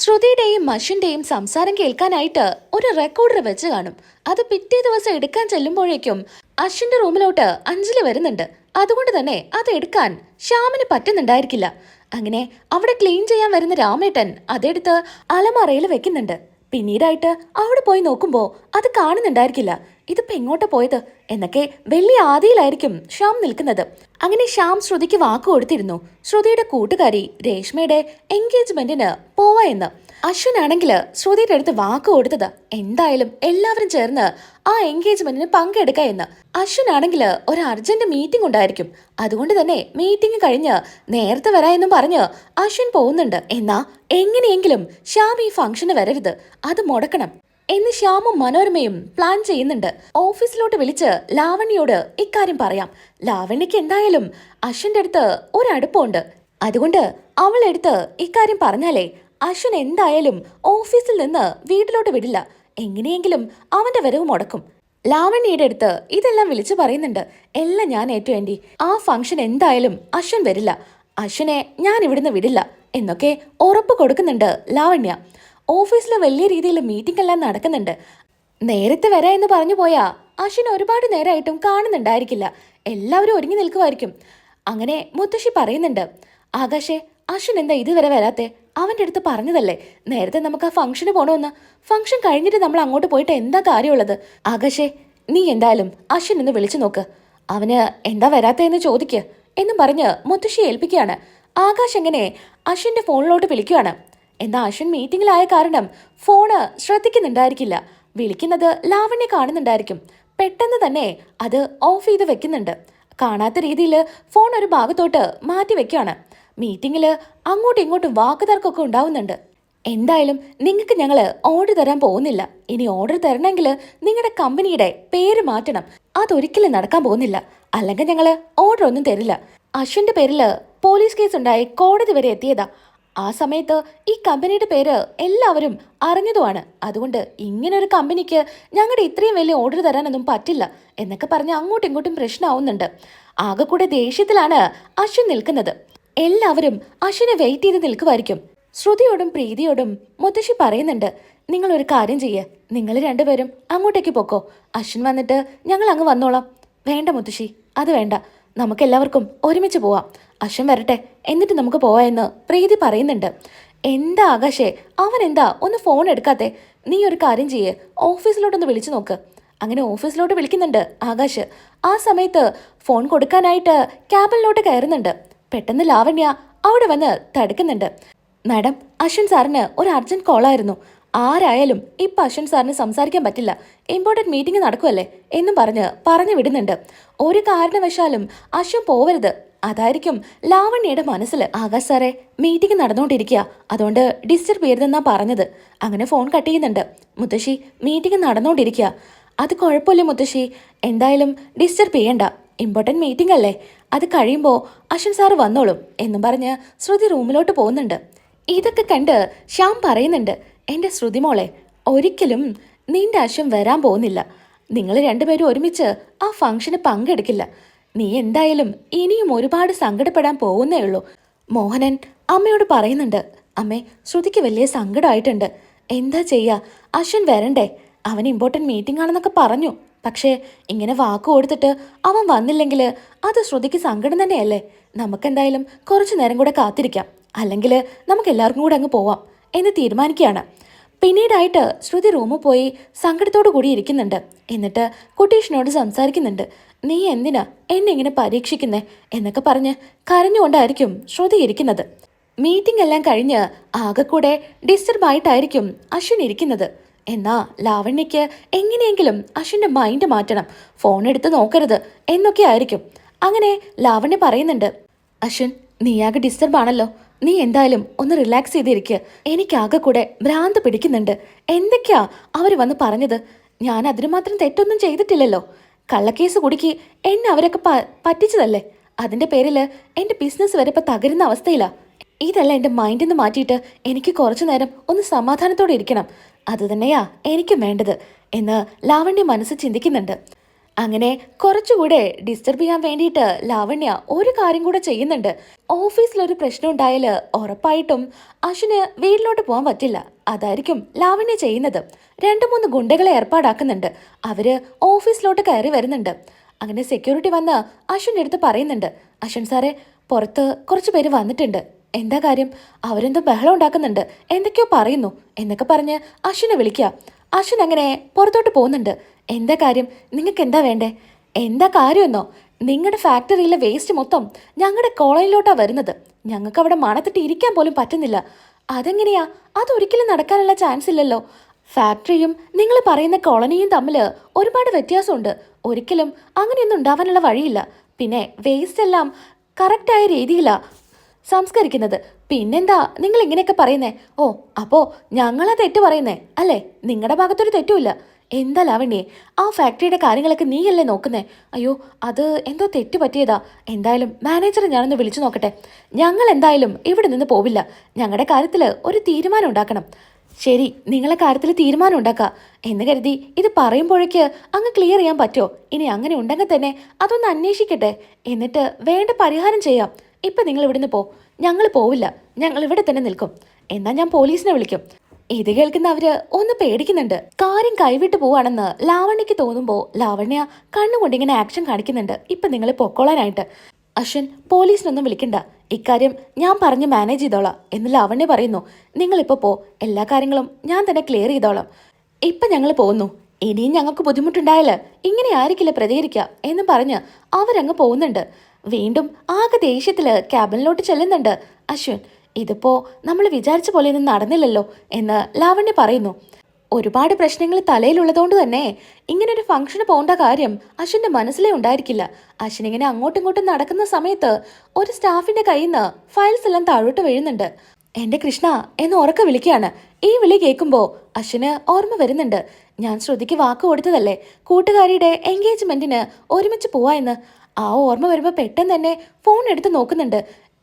ശ്രുതിയുടെയും മഷിന്റെയും സംസാരം കേൾക്കാനായിട്ട് ഒരു റെക്കോർഡർ വെച്ച് കാണും. അത് പിറ്റേ ദിവസം എടുക്കാൻ ചെല്ലുമ്പോഴേക്കും അശ്വിന്റെ റൂമിലോട്ട് അഞ്ജലി വരുന്നുണ്ട്. അതുകൊണ്ട് തന്നെ അത് എടുക്കാൻ ശ്യാമിന് പറ്റുന്നുണ്ടായിരിക്കില്ല. അങ്ങനെ അവിടെ ക്ലീൻ ചെയ്യാൻ വരുന്ന രാമേട്ടൻ അതെടുത്ത് അലമാറയിൽ വെക്കുന്നുണ്ട്. പിന്നീടായിട്ട് അവിടെ പോയി നോക്കുമ്പോ അത് കാണുന്നുണ്ടായിരിക്കില്ല. ഇതിപ്പോ എങ്ങോട്ടാ പോയത് എന്നൊക്കെ വലിയ ആദിയിലായിരിക്കും ശ്യാം നിൽക്കുന്നത്. അങ്ങനെ ശ്യാം ശ്രുതിക്ക് വാക്ക് കൊടുത്തിരുന്നു, ശ്രുതിയുടെ കൂട്ടുകാരി രേഷ്മയുടെ എൻഗേജ്മെന്റിന് പോവാ എന്ന്. അശ്വിനാണെങ്കിൽ ശ്രുതിയുടെ അടുത്ത് വാക്ക് കൊടുത്തത് എന്തായാലും എല്ലാവരും ചേർന്ന് ആ എൻഗേജ്മെന്റിന് പങ്കെടുക്ക എന്ന്. അശ്വിനാണെങ്കിൽ ഒരു അർജന്റ് മീറ്റിംഗ് ഉണ്ടായിരിക്കും. അതുകൊണ്ട് തന്നെ മീറ്റിംഗ് കഴിഞ്ഞ് നേരത്തെ വരാമെന്നും പറഞ്ഞ് അശ്വിൻ പോകുന്നുണ്ട്. എന്നാ എങ്ങനെയെങ്കിലും ശ്യാം ഈ ഫംഗ്ഷന് വരരുത്, അത് മുടക്കണം എന്ന് ശ്യാമും മനോരമയും പ്ലാൻ ചെയ്യുന്നുണ്ട്. ഓഫീസിലോട്ട് വിളിച്ച് ലാവണ്യോട് ഇക്കാര്യം പറയാം. ലാവണ്യക്ക് എന്തായാലും അശ്വിന്റെ അടുത്ത് ഒരടുപ്പമുണ്ട്. അതുകൊണ്ട് അവളെടുത്ത് ഇക്കാര്യം പറഞ്ഞാലേ അശ്വിൻ എന്തായാലും ഓഫീസിൽ നിന്ന് വീട്ടിലോട്ട് വിടില്ല. എങ്ങനെയെങ്കിലും അവന്റെ വരവ് മുടക്കും. ലാവണ്യയുടെ അടുത്ത് ഇതെല്ലാം വിളിച്ചു പറയുന്നുണ്ട്. എല്ലാം ഞാൻ ഏറ്റു ആൻറ്റി, ആ ഫംഗ്ഷൻ എന്തായാലും അശ്വിൻ വരില്ല, അശ്വിനെ ഞാൻ ഇവിടുന്ന് വിടില്ല എന്നൊക്കെ ഉറപ്പ് കൊടുക്കുന്നുണ്ട് ലാവണ്യ. ഓഫീസിൽ വലിയ രീതിയിൽ മീറ്റിംഗ് എല്ലാം നടക്കുന്നുണ്ട്. നേരത്തെ വരാ എന്ന് പറഞ്ഞു പോയാ അശ്വിൻ ഒരുപാട് നേരമായിട്ടും കാണുന്നുണ്ടായിരിക്കില്ല. എല്ലാവരും ഒരുങ്ങി നിൽക്കുമായിരിക്കും. അങ്ങനെ മുത്തശ്ശി പറയുന്നുണ്ട്, ആകാശേ അശ്വിൻ എന്താ ഇതുവരെ വരാത്തെ? അവൻ്റെ അടുത്ത് പറഞ്ഞതല്ലേ നേരത്തെ നമുക്ക് ആ ഫംഗ്ഷന് പോകണമെന്ന്. ഫംഗ്ഷൻ കഴിഞ്ഞിട്ട് നമ്മൾ അങ്ങോട്ട് പോയിട്ട് എന്താ കാര്യമുള്ളത്? ആകാശേ നീ എന്തായാലും അശ്വിൻ ഒന്ന് വിളിച്ചു നോക്ക്, അവന് എന്താ വരാത്തേന്ന് ചോദിക്ക് എന്നും പറഞ്ഞ് മുത്തശ്ശി ഏൽപ്പിക്കുകയാണ്. ആകാശ് എങ്ങനെ അശ്വിൻ്റെ ഫോണിലോട്ട് വിളിക്കുകയാണ്. എന്നാ അശ്വിൻ മീറ്റിംഗിലായ കാരണം ഫോണ് ശ്രദ്ധിക്കുന്നുണ്ടായിരിക്കില്ല. വിളിക്കുന്നത് ലാവണ്യ കാണുന്നുണ്ടായിരിക്കും. പെട്ടെന്ന് തന്നെ അത് ഓഫ് ചെയ്ത് വെക്കുന്നുണ്ട്. കാണാത്ത രീതിയിൽ ഫോൺ ഒരു ഭാഗത്തോട്ട് മാറ്റി വെക്കുകയാണ്. മീറ്റിംഗിൽ അങ്ങോട്ടും ഇങ്ങോട്ടും വാക്കുതർക്കമൊക്കെ ഉണ്ടാവുന്നുണ്ട്. എന്തായാലും നിങ്ങൾക്ക് ഞങ്ങൾ ഓർഡർ തരാൻ പോകുന്നില്ല. ഇനി ഓർഡർ തരണമെങ്കിൽ നിങ്ങളുടെ കമ്പനിയുടെ പേര് മാറ്റണം. അതൊരിക്കലും നടക്കാൻ പോകുന്നില്ല. അല്ലെങ്കിൽ ഞങ്ങൾ ഓർഡർ ഒന്നും തരില്ല. അശ്വിന്റെ പേരിൽ പോലീസ് കേസ് ഉണ്ടായി കോടതി വരെ എത്തിയതാ. ആ സമയത്ത് ഈ കമ്പനിയുടെ പേര് എല്ലാവരും അറിഞ്ഞതുമാണ്. അതുകൊണ്ട് ഇങ്ങനൊരു കമ്പനിക്ക് ഞങ്ങളുടെ ഇത്രയും വലിയ ഓർഡർ തരാനൊന്നും പറ്റില്ല എന്നൊക്കെ പറഞ്ഞ് അങ്ങോട്ടും ഇങ്ങോട്ടും പ്രശ്നമാവുന്നുണ്ട്. ആകെ കൂടെ ദേഷ്യത്തിലാണ് അശ്വിൻ നിൽക്കുന്നത്. എല്ലാവരും അശ്വിനെ വെയിറ്റ് ചെയ്ത് നിൽക്കുമായിരിക്കും. ശ്രുതിയോടും പ്രീതിയോടും മുത്തശ്ശി പറയുന്നുണ്ട്, നിങ്ങളൊരു കാര്യം ചെയ്യേ, നിങ്ങൾ രണ്ടുപേരും അങ്ങോട്ടേക്ക് പോക്കോ, അശ്വിൻ വന്നിട്ട് ഞങ്ങൾ അങ്ങ് വന്നോളാം. വേണ്ട മുത്തശ്ശി, അത് വേണ്ട, നമുക്കെല്ലാവർക്കും ഒരുമിച്ച് പോവാം. അശ്വിൻ വരട്ടെ എന്നിട്ട് നമുക്ക് പോവാമെന്ന് പ്രീതി പറയുന്നുണ്ട്. എന്താ ആകാശേ, അവൻ എന്താ ഒന്ന് ഫോൺ എടുക്കാത്തെ? നീ ഒരു കാര്യം ചെയ്യേ, ഓഫീസിലോട്ടൊന്ന് വിളിച്ചു നോക്ക്. അങ്ങനെ ഓഫീസിലോട്ട് വിളിക്കുന്നുണ്ട് ആകാശ്. ആ സമയത്ത് ഫോൺ കൊടുക്കാനായിട്ട് ക്യാബിനിലോട്ട് കയറുന്നുണ്ട്. പെട്ടെന്ന് ലാവണ്യ അവിടെ വന്ന് തടുക്കുന്നുണ്ട്. മാഡം, അശ്വിൻ സാറിന് ഒരു അർജന്റ് കോളായിരുന്നു. ആരായാലും ഇപ്പം അശ്വിൻ സാറിന് സംസാരിക്കാൻ പറ്റില്ല, ഇമ്പോർട്ടൻറ്റ് മീറ്റിംഗ് നടക്കുമല്ലേ എന്നും പറഞ്ഞു വിടുന്നുണ്ട്. ഒരു കാരണവശാലും അശ്വിൻ പോവരുത്, അതായിരിക്കും ലാവണ്യയുടെ മനസ്സിൽ. ആകാശ് സാറേ, മീറ്റിംഗ് നടന്നുകൊണ്ടിരിക്കുക, അതുകൊണ്ട് ഡിസ്റ്റർബ് ചെയ്യരുതെന്നാ പറഞ്ഞത്. അങ്ങനെ ഫോൺ കട്ട് ചെയ്യുന്നുണ്ട്. മുത്തശ്ശി, മീറ്റിംഗ് നടന്നുകൊണ്ടിരിക്കുക. അത് കുഴപ്പമില്ല മുത്തശ്ശി, എന്തായാലും ഡിസ്റ്റർബ് ചെയ്യണ്ട, ഇമ്പോർട്ടൻറ്റ് മീറ്റിംഗ് അല്ലേ, അത് കഴിയുമ്പോൾ അശ്വിൻ സാറ് വന്നോളും എന്നും പറഞ്ഞ് ശ്രുതി റൂമിലോട്ട് പോകുന്നുണ്ട്. ഇതൊക്കെ കണ്ട് ശ്യാം പറയുന്നുണ്ട്, എൻ്റെ ശ്രുതി മോളെ, ഒരിക്കലും നിന്റെ അശ്വിൻ വരാൻ പോകുന്നില്ല. നിങ്ങൾ രണ്ടുപേരും ഒരുമിച്ച് ആ ഫംഗ്ഷന് പങ്കെടുക്കില്ല. നീ എന്തായാലും ഇനിയും ഒരുപാട് സങ്കടപ്പെടാൻ പോകുന്നേ ഉള്ളൂ. മോഹനൻ അമ്മയോട് പറയുന്നുണ്ട്, അമ്മേ, ശ്രുതിക്ക് വലിയ സങ്കടമായിട്ടുണ്ട്. എന്താ ചെയ്യുക, അശ്വിൻ വരണ്ടേ? അവൻ ഇമ്പോർട്ടൻറ്റ് മീറ്റിംഗ് ആണെന്നൊക്കെ പറഞ്ഞു. പക്ഷേ ഇങ്ങനെ വാക്ക് കൊടുത്തിട്ട് അവൻ വന്നില്ലെങ്കിൽ അത് ശ്രുതിക്ക് സങ്കടം തന്നെയല്ലേ. നമുക്കെന്തായാലും കുറച്ചു നേരം കൂടെ കാത്തിരിക്കാം, അല്ലെങ്കിൽ നമുക്ക് എല്ലാവർക്കും കൂടെ അങ്ങ് പോവാം എന്ന് തീരുമാനിക്കുകയാണ്. പിന്നീടായിട്ട് ശ്രുതി റൂമിൽ പോയി സങ്കടത്തോടു കൂടി ഇരിക്കുന്നുണ്ട്. എന്നിട്ട് കുട്ടീഷിനോട് സംസാരിക്കുന്നുണ്ട്. നീ എന്തിനാ എന്നെ ഇങ്ങനെ പരീക്ഷിക്കുന്നേ എന്നൊക്കെ പറഞ്ഞ് കരഞ്ഞുകൊണ്ടായിരിക്കും ശ്രുതി ഇരിക്കുന്നത്. മീറ്റിംഗ് എല്ലാം കഴിഞ്ഞ് ആകെക്കൂടെ ഡിസ്റ്റർബായിട്ടായിരിക്കും അശ്വിൻ ഇരിക്കുന്നത്. എന്നാ ലാവണ്യക്ക് എങ്ങനെയെങ്കിലും അശ്വിൻ്റെ മൈൻഡ് മാറ്റണം, ഫോൺ എടുത്ത് നോക്കരുത് എന്നൊക്കെ ആയിരിക്കും. അങ്ങനെ ലാവണ്യ പറയുന്നുണ്ട്, അശ്വിൻ, നീയാകെ ഡിസ്റ്റർബാണല്ലോ, നീ എന്തായാലും ഒന്ന് റിലാക്സ് ചെയ്തിരിക്കുക. എനിക്കാകെ കൂടെ ഭ്രാന്ത് പിടിക്കുന്നുണ്ട്. എന്തൊക്കെയാ അവർ വന്ന് പറഞ്ഞത്? ഞാൻ അതിന് മാത്രം തെറ്റൊന്നും ചെയ്തിട്ടില്ലല്ലോ. കള്ളക്കേസ് കുടുക്കി എന്നെ അവരൊക്കെ പറ്റിച്ചതല്ലേ. അതിൻ്റെ പേരിൽ എൻ്റെ ബിസിനസ് വരെ ഇപ്പം തകരുന്ന അവസ്ഥയിലാ. ഇതെല്ലാം എൻ്റെ മൈൻഡിൽ നിന്ന് മാറ്റിയിട്ട് എനിക്ക് കുറച്ചു നേരം ഒന്ന് സമാധാനത്തോടെ ഇരിക്കണം. അതുതന്നെയാ എനിക്കും വേണ്ടത് എന്ന് ലാവണ്യ മനസ്സ് ചിന്തിക്കുന്നുണ്ട്. അങ്ങനെ കുറച്ചുകൂടെ ഡിസ്റ്റർബ് ചെയ്യാൻ വേണ്ടിയിട്ട് ലാവണ്യ ഒരു കാര്യം കൂടെ ചെയ്യുന്നുണ്ട്. ഓഫീസിലൊരു പ്രശ്നം ഉണ്ടായാൽ ഉറപ്പായിട്ടും അശ്വിന് വീട്ടിലോട്ട് പോകാൻ പറ്റില്ല. അതായിരിക്കും ലാവണ്യ ചെയ്യുന്നത്. 2-3 ഗുണ്ടകളെ ഏർപ്പാടാക്കുന്നുണ്ട്. അവര് ഓഫീസിലോട്ട് കയറി വരുന്നുണ്ട്. അങ്ങനെ സെക്യൂരിറ്റി വന്ന് അശ്വിൻ്റെ അടുത്ത് പറയുന്നുണ്ട്, അശ്വിൻ സാറേ, പുറത്ത് കുറച്ച് പേര് വന്നിട്ടുണ്ട്. എന്താ കാര്യം? അവരെന്തോ ബഹളം ഉണ്ടാക്കുന്നുണ്ട്, എന്തൊക്കെയോ പറയുന്നു എന്നൊക്കെ പറഞ്ഞ് അശ്വിനെ വിളിക്കുക. അശ്വിൻ അങ്ങനെ പുറത്തോട്ട് പോകുന്നുണ്ട്. എന്താ കാര്യം? നിങ്ങൾക്ക് എന്താ വേണ്ടേ? എന്താ കാര്യമെന്നോ? നിങ്ങളുടെ ഫാക്ടറിയിലെ വേസ്റ്റ് മൊത്തം ഞങ്ങളുടെ കോളനിയിലോട്ടാണ് വരുന്നത്. ഞങ്ങൾക്ക് അവിടെ മണത്തിട്ട് ഇരിക്കാൻ പോലും പറ്റുന്നില്ല. അതെങ്ങനെയാ? അതൊരിക്കലും നടക്കാനുള്ള ചാൻസ് ഇല്ലല്ലോ. ഫാക്ടറിയും നിങ്ങൾ പറയുന്ന കോളനിയും തമ്മിൽ ഒരുപാട് വ്യത്യാസമുണ്ട്. ഒരിക്കലും അങ്ങനെയൊന്നും ഉണ്ടാവാനുള്ള വഴിയില്ല. പിന്നെ വേസ്റ്റ് എല്ലാം കറക്റ്റായ രീതിയിലാണ് സംസ്കരിക്കുന്നത്. പിന്നെന്താ നിങ്ങൾ ഇങ്ങനെയൊക്കെ പറയുന്നേ? ഓ, അപ്പോ ഞങ്ങളാ തെറ്റ് പറയുന്നേ അല്ലേ? നിങ്ങളുടെ ഭാഗത്തൊരു തെറ്റുമില്ല. എന്താ ലാവണ്യേ, ആ ഫാക്ടറിയുടെ കാര്യങ്ങളൊക്കെ നീയല്ലേ നോക്കുന്നേ? അയ്യോ, അത് എന്തോ തെറ്റ് പറ്റിയതാ. എന്തായാലും മാനേജറെ ഞാനൊന്ന് വിളിച്ചു നോക്കട്ടെ. ഞങ്ങൾ എന്തായാലും ഇവിടെ നിന്ന് പോവില്ല. ഞങ്ങളുടെ കാര്യത്തിൽ ഒരു തീരുമാനം ഉണ്ടാക്കണം. ശരി, നിങ്ങളെ കാര്യത്തിൽ തീരുമാനം ഉണ്ടാക്കുക എന്ന് കരുതി ഇത് പറയുമ്പോഴേക്ക് അങ്ങ് ക്ലിയർ ചെയ്യാൻ പറ്റുമോ? ഇനി അങ്ങനെ ഉണ്ടെങ്കിൽ തന്നെ അതൊന്ന് അന്വേഷിക്കട്ടെ, എന്നിട്ട് വേണ്ട പരിഹാരം ചെയ്യാം. ഇപ്പം നിങ്ങൾ ഇവിടുന്ന് പോ. ഞങ്ങൾ പോവില്ല, ഞങ്ങൾ ഇവിടെ തന്നെ നിൽക്കും. എന്നാൽ ഞാൻ പോലീസിനെ വിളിക്കും. ഇത് കേൾക്കുന്ന അവര് ഒന്ന് പേടിക്കുന്നുണ്ട്. കാര്യം കൈവിട്ട് പോവാണെന്ന് ലാവണ്യക്ക് തോന്നുമ്പോൾ ലാവണ്യ കണ്ണുകൊണ്ടിങ്ങനെ ആക്ഷൻ കാണിക്കുന്നുണ്ട്. ഇപ്പം നിങ്ങൾ പൊക്കോളാനായിട്ട്. അശ്വിൻ, പോലീസിനൊന്നും വിളിക്കണ്ട, ഇക്കാര്യം ഞാൻ പറഞ്ഞ് മാനേജ് ചെയ്തോളാം എന്ന് ലാവണ്യ പറയുന്നു. നിങ്ങളിപ്പോൾ പോ, എല്ലാ കാര്യങ്ങളും ഞാൻ തന്നെ ക്ലിയർ ചെയ്തോളാം. ഇപ്പം ഞങ്ങൾ പോകുന്നു. ഇനിയും ഞങ്ങൾക്ക് ബുദ്ധിമുട്ടുണ്ടായാല് ഇങ്ങനെ ആയിരിക്കില്ല പ്രതികരിക്കുക എന്ന് പറഞ്ഞ് അവരങ്ങ് പോകുന്നുണ്ട്. വീണ്ടും ആകെ ദേഷ്യത്തില് ക്യാബിനിലോട്ട് ചെല്ലുന്നുണ്ട് അശ്വിൻ. ഇതിപ്പോ നമ്മൾ വിചാരിച്ച പോലെയൊന്നും നടന്നില്ലല്ലോ എന്ന് ലാവണ്യ പറയുന്നു. ഒരുപാട് പ്രശ്നങ്ങൾ തലയിലുള്ളതുകൊണ്ട് തന്നെ ഇങ്ങനൊരു ഫംഗ്ഷന് പോകേണ്ട കാര്യം അശ്വിൻ്റെ മനസ്സിലേ ഉണ്ടായിരിക്കില്ല. അശ്വിൻ ഇങ്ങനെ അങ്ങോട്ടും ഇങ്ങോട്ടും നടക്കുന്ന സമയത്ത് ഒരു സ്റ്റാഫിന്റെ കയ്യിൽ നിന്ന് ഫയൽസ് എല്ലാം താഴോട്ട് വീഴുന്നുണ്ട്. എന്റെ കൃഷ്ണ എന്ന് ഉറക്കെ വിളിക്കുകയാണ്. ഈ വിളി കേൾക്കുമ്പോൾ അശ്വിന് ഓർമ്മ വരുന്നുണ്ട്. ഞാൻ ശ്രുതിക്ക് വാക്ക് കൊടുത്തതല്ലേ കൂട്ടുകാരിയുടെ എൻഗേജ്മെന്റിന് ഒരുമിച്ച് പോവാ എന്ന്. ആ ഓർമ്മ വരുമ്പോൾ പെട്ടെന്ന് തന്നെ ഫോൺ എടുത്ത് നോക്കുന്നുണ്ട്.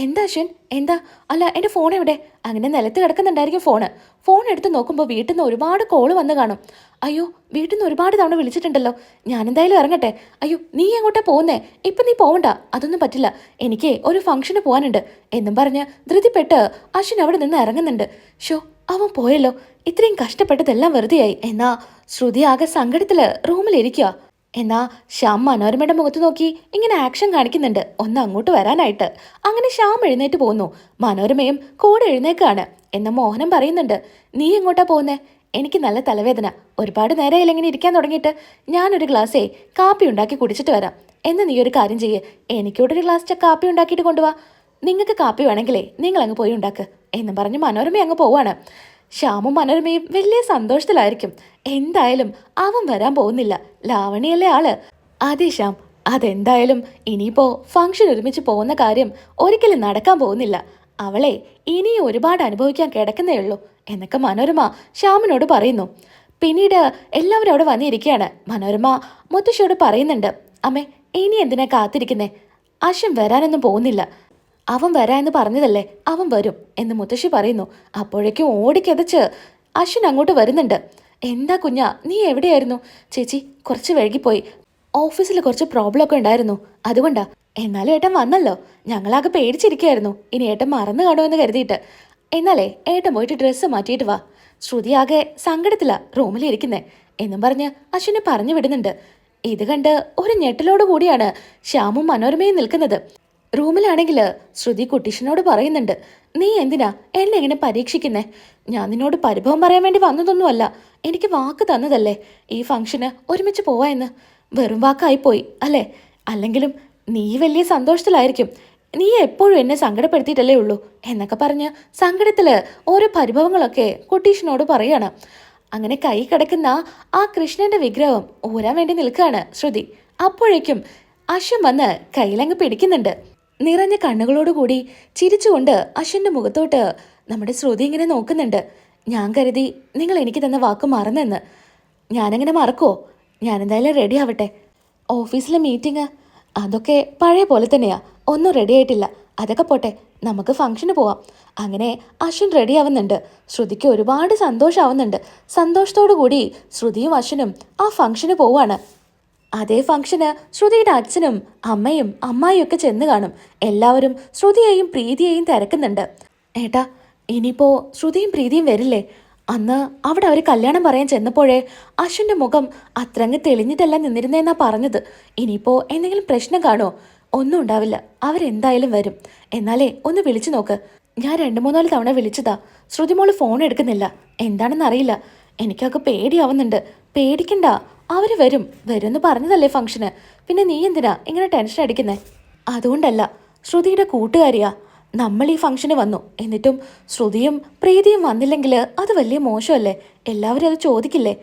എന്താ അശ്വിൻ, എന്താ? അല്ല, എൻ്റെ ഫോൺ എവിടെ? അങ്ങനെ നിലത്ത് കിടക്കുന്നുണ്ടായിരിക്കും ഫോണ്. ഫോൺ എടുത്ത് നോക്കുമ്പോൾ വീട്ടിൽ നിന്ന് ഒരുപാട് കോള് വന്ന് കാണും. അയ്യോ, വീട്ടിൽ നിന്ന് ഒരുപാട് തവണ വിളിച്ചിട്ടുണ്ടല്ലോ. ഞാനെന്തായാലും ഇറങ്ങട്ടെ. അയ്യോ, നീ എങ്ങോട്ടാ പോകുന്നേ? ഇപ്പം നീ പോവണ്ട, അതൊന്നും പറ്റില്ല. എനിക്ക് ഒരു ഫംഗ്ഷന് പോകാനുണ്ട് എന്നും പറഞ്ഞ് ധൃതിപ്പെട്ട് അശ്വിൻ അവിടെ നിന്ന് ഇറങ്ങുന്നുണ്ട്. ഷോ, അവൻ പോയല്ലോ. ഇത്രയും കഷ്ടപ്പെട്ടതെല്ലാം വെറുതെയായി. എന്നാ ശ്രുതി ആകെ സങ്കടത്തില് റൂമിലിരിക്കുക. എന്നാ ശ്യാം മനോരമയുടെ മുഖത്ത് നോക്കി ഇങ്ങനെ ആക്ഷൻ കാണിക്കുന്നുണ്ട്, ഒന്ന് അങ്ങോട്ട് വരാനായിട്ട്. അങ്ങനെ ശ്യാം എഴുന്നേറ്റ് പോകുന്നു. മനോരമയും കൂടെ എഴുന്നേക്കാണ്. എന്ന മോഹനം പറയുന്നുണ്ട്, നീ എങ്ങോട്ടാ പോകുന്നേ? എനിക്ക് നല്ല തലവേദന. ഒരുപാട് നേരമായില്ല ഇങ്ങനെ ഇരിക്കാൻ തുടങ്ങിയിട്ട്. ഞാനൊരു ഗ്ലാസ്സേ കാപ്പി ഉണ്ടാക്കി കുടിച്ചിട്ട് വരാം. എന്ന് നീ ഒരു കാര്യം ചെയ്യേ, എനിക്കൂടെ ഒരു ഗ്ലാസ് കാപ്പി ഉണ്ടാക്കിയിട്ട് കൊണ്ടുപോവാ. നിങ്ങൾക്ക് കാപ്പി വേണമെങ്കിലേ നിങ്ങൾ അങ്ങ് പോയി ഉണ്ടാക്ക് എന്നും പറഞ്ഞ് മനോരമ അങ്ങ് പോവാണ്. ശ്യാമും മനോരമയും വലിയ സന്തോഷത്തിലായിരിക്കും. എന്തായാലും അവൻ വരാൻ പോകുന്നില്ല, ലാവണിയല്ലേ ആള്. അതെ ശ്യാം, അതെന്തായാലും ഇനിയിപ്പോ ഫംഗ്ഷൻ ഒരുമിച്ച് പോകുന്ന കാര്യം ഒരിക്കലും നടക്കാൻ പോകുന്നില്ല. അവളെ ഇനിയും ഒരുപാട് അനുഭവിക്കാൻ കിടക്കുന്നേ ഉള്ളൂ എന്നൊക്കെ മനോരമ ശ്യാമിനോട് പറയുന്നു. പിന്നീട് എല്ലാവരും അവിടെ വന്നിരിക്കുകയാണ്. മനോരമ മുത്തശ്ശിയോട് പറയുന്നുണ്ട്, അമ്മേ, ഇനി എന്തിനാ കാത്തിരിക്കുന്നേ? അശ്വൻ വരാനൊന്നും പോകുന്നില്ല. അവൻ വരാമെന്ന് പറഞ്ഞതല്ലേ, അവൻ വരും എന്ന് മുത്തശ്ശി പറയുന്നു. അപ്പോഴേക്കും ഓടിക്കതച്ച് അശ്വിൻ അങ്ങോട്ട് വരുന്നുണ്ട്. എന്താ കുഞ്ഞാ, നീ എവിടെയായിരുന്നു? ചേച്ചി, കുറച്ച് വൈകിപ്പോയി. ഓഫീസിൽ കുറച്ച് പ്രോബ്ലം ഒക്കെ ഉണ്ടായിരുന്നു, അതുകൊണ്ടാ. എന്നാലും ഏട്ടൻ വന്നല്ലോ. ഞങ്ങളാകെ പേടിച്ചിരിക്കുകയായിരുന്നു, ഇനി ഏട്ടൻ മറന്നു കാണുമെന്ന് കരുതിയിട്ട്. എന്നാലേ ഏട്ടൻ പോയിട്ട് ഡ്രസ്സ് മാറ്റിയിട്ട് വാ. ശ്രുതി ആകെ സങ്കടത്തിലാ റൂമിലിരിക്കുന്നേ എന്നും പറഞ്ഞ് അശ്വിനെ പറഞ്ഞു വിടുന്നുണ്ട്. ഇത് കണ്ട് ഒരു ഞെട്ടലോട് കൂടിയാണ് ശ്യാമും മനോരമയും നിൽക്കുന്നത്. റൂമിലാണെങ്കിൽ ശ്രുതി കുട്ടീഷനോട് പറയുന്നുണ്ട്, നീ എന്തിനാ എന്നെ ഇങ്ങനെ പരീക്ഷിക്കുന്നേ? ഞാൻ നിന്നോട് പരിഭവം പറയാൻ വേണ്ടി വന്നതൊന്നുമല്ല. എനിക്ക് വാക്ക് തന്നതല്ലേ ഈ ഫംഗ്ഷന് ഒരുമിച്ച് പോവാ എന്ന്. വെറും വാക്കായിപ്പോയി അല്ലേ? അല്ലെങ്കിലും നീ വലിയ സന്തോഷത്തിലായിരിക്കും. നീ എപ്പോഴും എന്നെ സങ്കടപ്പെടുത്തിയിട്ടല്ലേ ഉള്ളൂ എന്നൊക്കെ പറഞ്ഞ് സങ്കടത്തിൽ ഓരോ പരിഭവങ്ങളൊക്കെ കുട്ടീഷനോട് പറയാണ്. അങ്ങനെ കൈ കിടക്കുന്ന ആ കൃഷ്ണന്റെ വിഗ്രഹം ഊരാൻ വേണ്ടി നിൽക്കുകയാണ് ശ്രുതി. അപ്പോഴേക്കും അശ്വൻ വന്ന് കയ്യിലങ്ങ് പിടിക്കുന്നുണ്ട്. നിറഞ്ഞ കണ്ണുകളോടുകൂടി ചിരിച്ചുകൊണ്ട് അശ്വന്റെ മുഖത്തോട്ട് നമ്മുടെ ശ്രുതി ഇങ്ങനെ നോക്കുന്നുണ്ട്. ഞാൻ കരുതി നിങ്ങൾ എനിക്ക് തന്ന വാക്ക് മറന്നെന്ന്. ഞാനെങ്ങനെ മറക്കുമോ? ഞാനെന്തായാലും റെഡി ആവട്ടെ. ഓഫീസിലെ മീറ്റിംഗ് അതൊക്കെ പഴയ പോലെ തന്നെയാ, ഒന്നും റെഡി ആയിട്ടില്ല. അതൊക്കെ പോട്ടെ, നമുക്ക് ഫംഗ്ഷന് പോവാം. അങ്ങനെ അശ്വിൻ റെഡി ആവുന്നുണ്ട്. ശ്രുതിക്ക് ഒരുപാട് സന്തോഷമാവുന്നുണ്ട്. സന്തോഷത്തോടു കൂടി ശ്രുതിയും അശ്വിനും ആ ഫംഗ്ഷന് പോവാണ്. അതേ ഫംഗ്ഷന് ശ്രുതിയുടെ അച്ഛനും അമ്മയും അമ്മായിയും ഒക്കെ ചെന്ന് കാണും. എല്ലാവരും ശ്രുതിയെയും പ്രീതിയെയും തിരക്കുന്നുണ്ട്. ഏട്ടാ, ഇനിയിപ്പോ ശ്രുതിയും പ്രീതിയും വരില്ലേ? അന്ന് അവിടെ അവർ കല്യാണം പറയാൻ ചെന്നപ്പോഴേ അശ്വിന്റെ മുഖം അത്രങ്ങ് തെളിഞ്ഞിട്ടല്ല നിന്നിരുന്നേന്നാ പറഞ്ഞത്. ഇനിയിപ്പോ എന്തെങ്കിലും പ്രശ്നം കാണോ? ഒന്നും ഉണ്ടാവില്ല, അവരെന്തായാലും വരും. എന്നാലേ ഒന്ന് വിളിച്ചു നോക്ക്. ഞാൻ 2-3 തവണ വിളിച്ചതാ, ശ്രുതിമോള് ഫോൺ എടുക്കുന്നില്ല. എന്താണെന്ന് അറിയില്ല. എനിക്കൊക്കെ പേടിയാവുന്നുണ്ട്. പേടിക്കണ്ട, അവര് വരും. വരുമെന്ന് പറഞ്ഞതല്ലേ ഫംഗ്ഷന്. പിന്നെ നീ എന്തിനാ ഇങ്ങനെ ടെൻഷൻ അടിക്കുന്നേ? അതുകൊണ്ടല്ല, ശ്രുതിയുടെ കൂട്ടുകാരിയാ. നമ്മൾ ഈ ഫംഗ്ഷന് വന്നു, എന്നിട്ടും ശ്രുതിയും പ്രീതിയും വന്നില്ലെങ്കിൽ അത് വലിയ മോശമല്ലേ? എല്ലാവരും അത് ചോദിക്കില്ലേ?